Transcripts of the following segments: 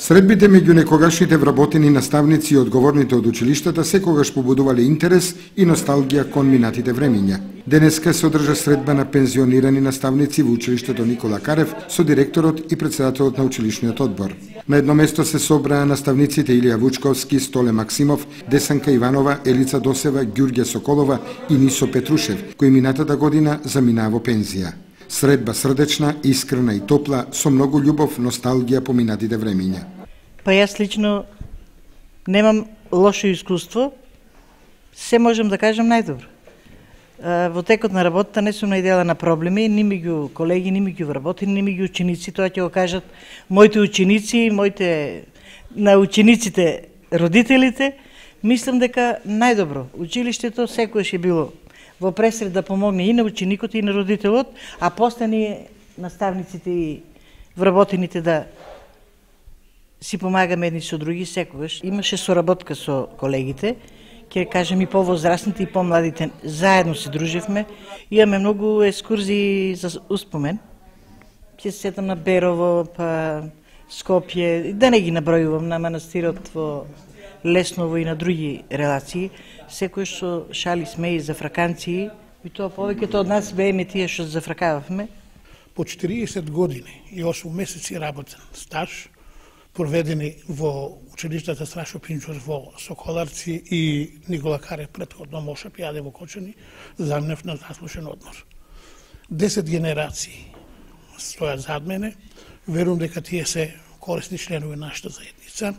Средбите меѓу некогашните вработени наставници и одговорните од училиштата секогаш побудувале интерес и носталгија кон минатите времиња. Денеска се одржа средба на пензионирани наставници во училиштето Никола Карев со директорот и председателот на училишниот одбор. На едно место се собраа наставниците Илија Вучковски, Столе Максимов, Десанка Иванова, Елица Досева, Ѓурѓа Соколова и Нисо Петрушев, кои минатата година заминаа во пензија. Средба срдечна, искрена и топла, со многу љубов, носталгија по минатите времиња. Па јас лично немам лошо искуство, се можам да кажам најдобро. Во текот на работата не сум најдела на проблеми, ни меѓу колеги, ни меѓу вработени, ни меѓу ученици, тоа ќе го кажат моите ученици, на учениците, родителите. Мислам дека најдобро. Училиштето секогаш е било во пресред да помогне и на ученикот и на родителот, а после ние наставниците и вработените да си помагаме едни со други секогаш. Имаше соработка со колегите, ќе кажем и повозрастните и помладите, заедно се дружевме. Имаме многу екскурзии за успомен. Ќе се сетам на Берово, па Скопје, да не ги набројувам, на манастирот во Лесново и на други релации. Секој што шали сме и зафраканци, и тоа повеќето од нас бееме тие што зафракававме. По 40 години и 8 месеци работен стаж, проведени во училиштата Страшо Пинчор во Соколарци и Никола Карев претходно Моша Пијаде во Кочани, заминав на заслушен одмор. 10 генерации стојат зад мене, верувам дека тие се корисни членови на нашата заедница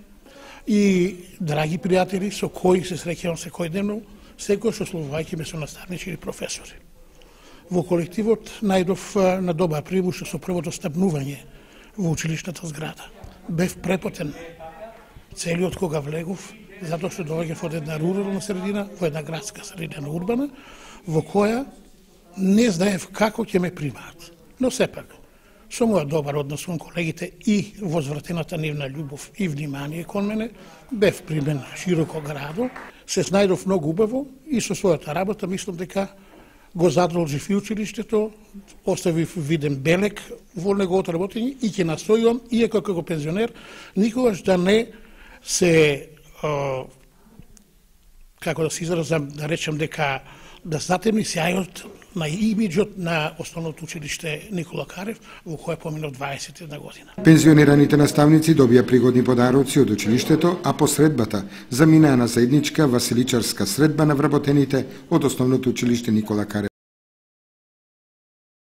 и драги пријатели со кои се среќавам секојдневно, секој што служувајќи ме со наставници или професори. Во колективот најдов на добар прибуш со првото стапнување во училишната зграда. Бев препотен целиот кога влегов, затоа што доаѓав од една рурална средина во една градска средина урбана, во која не знаев како ќе ме примаат. Но сепак, со мојот добар однос кон колегите и возвратената нивна љубов и внимание кон мене, бев примен широко градо, се снајдов многу убаво и со својата работа мислам дека го задолжив и училиштето, оставив виден белег во неговото работење и ќе настојувам, иако како пензионер, никогаш да не се, како да се изразам, да речем дека да затемни сјајот на имиджот на основното училиште Никола Карев, во кое поминав 21 година. Пензионираните наставници добија пригодни подароци од училиштето, а по средбата заминаа на заедничка василичарска средба на вработените од основното училиште Никола Карев.